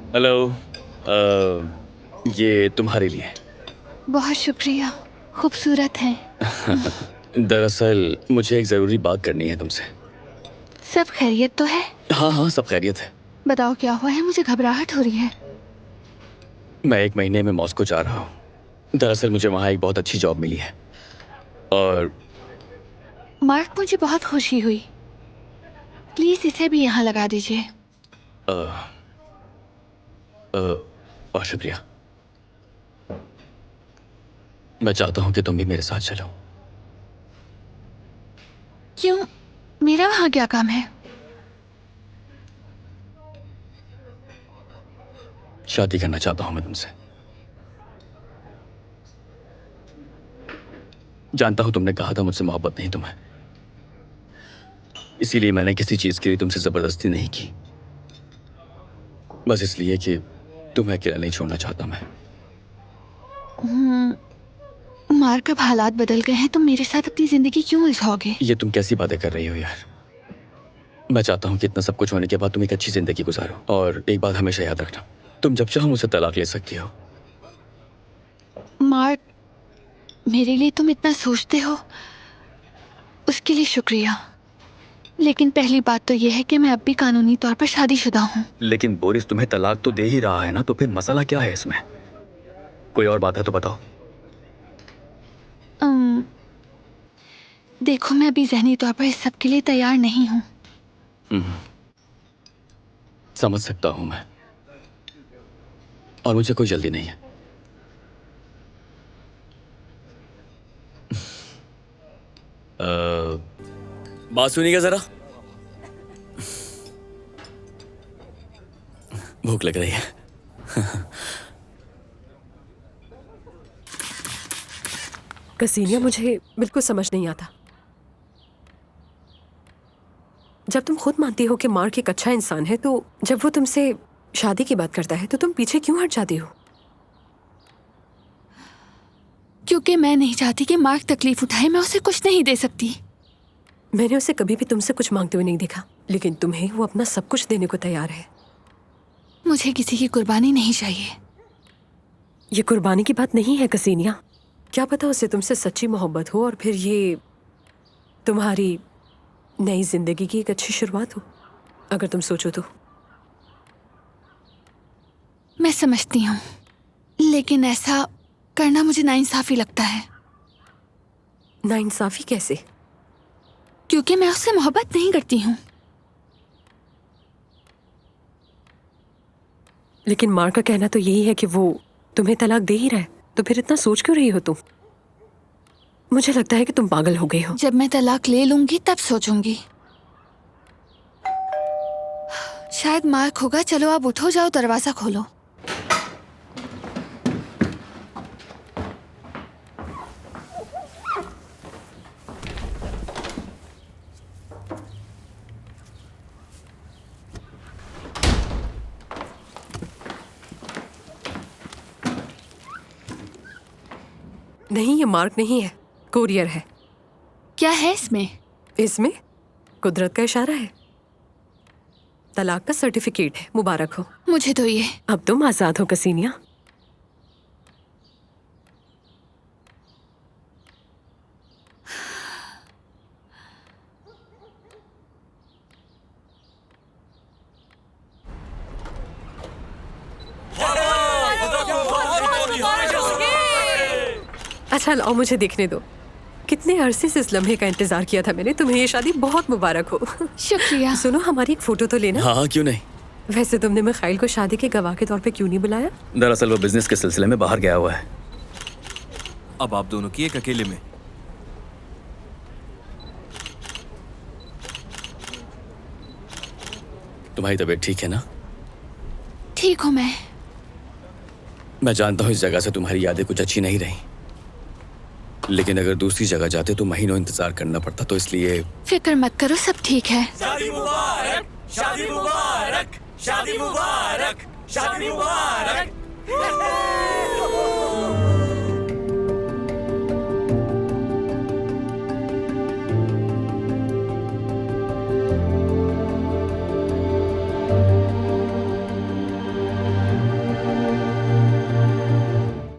Hello. ये तुम्हारे लिए। बहुत शुक्रिया, खूबसूरत हैं। दरअसल मुझे एक ज़रूरी बात करनी है तुमसे। सब खैरियत तो है? हाँ हाँ, सब खैरियत है। बताओ क्या हुआ है, मुझे घबराहट हो रही है। मैं 1 महीने में मॉस्को जा रहा हूँ। दरअसल मुझे वहाँ एक बहुत अच्छी जॉब मिली है और मार्क, मुझे बहुत खुशी हुई। प्लीज इसे भी यहाँ लगा दीजिए। अ, बहुत शुक्रिया। मैं चाहता हूँ कि तुम भी मेरे साथ चलो। क्यों? मेरा वहाँ क्या काम है? शादी करना चाहता हूँ मैं तुमसे। जानता हूँ तुमने कहा था मुझसे मोहब्बत नहीं तुम्हें, इसीलिए मैंने किसी चीज के लिए तुमसे जबरदस्ती नहीं की। बस इसलिए कि तुम्हें अकेला नहीं छोड़ना चाहता मैं। मार्क, अब हालात बदल गए हैं, तुम मेरे साथ अपनी जिंदगी क्यों उलझाओगे? ये तुम कैसी बातें कर रही हो यार। मैं चाहता हूँ कि इतना सब कुछ होने के बाद तुम एक अच्छी जिंदगी गुजारो। और एक बात हमेशा याद रखना, तुम जब चाहो मुझसे तलाक ले सकती हो। मार्क, मेरे लिए तुम इतना सोचते हो, उसके लिए शुक्रिया। लेकिन पहली बात तो यह है कि मैं अब भी कानूनी तौर पर शादीशुदा हूँ। लेकिन बोरिस तुम्हें तलाक तो दे ही रहा है ना, तो फिर मसला क्या है इसमें? कोई और बात है तो बताओ। देखो, मैं अभी ज़हनी तौर पर इस सब के लिए तैयार नहीं हूँ। समझ सकता हूँ मैं, और मुझे कोई जल्दी नहीं है। बात सुनिएगा जरा। भूख लग रही है। कसीनिया, मुझे बिल्कुल समझ नहीं आता। जब तुम खुद मानती हो कि मार्क एक अच्छा इंसान है, तो जब वो तुमसे शादी की बात करता है तो तुम पीछे क्यों हट जाती हो? क्योंकि मैं नहीं चाहती कि मार्क तकलीफ उठाए। मैं उसे कुछ नहीं दे सकती। मैंने उसे कभी भी तुमसे कुछ मांगते हुए नहीं देखा, लेकिन तुम्हें वो अपना सब कुछ देने को तैयार है। मुझे किसी की कुर्बानी नहीं चाहिए। ये कुर्बानी की बात नहीं है कसीनिया। क्या पता उसे तुमसे सच्ची मोहब्बत हो और फिर ये तुम्हारी नई जिंदगी की एक अच्छी शुरुआत हो, अगर तुम सोचो तो। मैं समझती हूँ, लेकिन ऐसा करना मुझे नाइंसाफी लगता है। नाइंसाफी कैसे? क्योंकि मैं उससे मोहब्बत नहीं करती हूँ। लेकिन मार्क का कहना तो यही है कि वो तुम्हें तलाक दे ही रहा है, तो फिर इतना सोच क्यों रही हो तुम? मुझे लगता है कि तुम पागल हो गई हो। जब मैं तलाक ले लूंगी तब सोचूंगी। शायद मार्क होगा। चलो आप उठो, जाओ दरवाजा खोलो। नहीं, ये मार्क नहीं है, कोरियर है। क्या है इसमें? इसमें कुदरत का इशारा है। तलाक का सर्टिफिकेट है। मुबारक हो। मुझे तो ये। अब तुम आजाद हो कसीनिया। अच्छा लाओ, मुझे देखने दो। कितने अरसे से इस लम्हे का इंतजार किया था मैंने। तुम्हें ये शादी बहुत मुबारक हो। शुक्रिया। सुनो, हमारी एक फोटो तो लेना। हाँ, क्यों नहीं। वैसे तुमने मिखाइल को शादी के गवाह के तौर पे क्यों नहीं बुलाया? दरअसल वो बिजनेस के सिलसिले में बाहर गया हुआ है। अब आप दोनों की एक अकेले में। तुम्हारी तबीयत ठीक है ना? ठीक हूँ मैं जानता हूँ इस जगह से तुम्हारी यादें कुछ अच्छी नहीं रही, लेकिन अगर दूसरी जगह जाते तो महीनों इंतजार करना पड़ता, तो इसलिए फिक्र मत करो, सब ठीक है। शादी मुबारक, शादी मुबारक, शादी मुबारक, शादी मुबारक।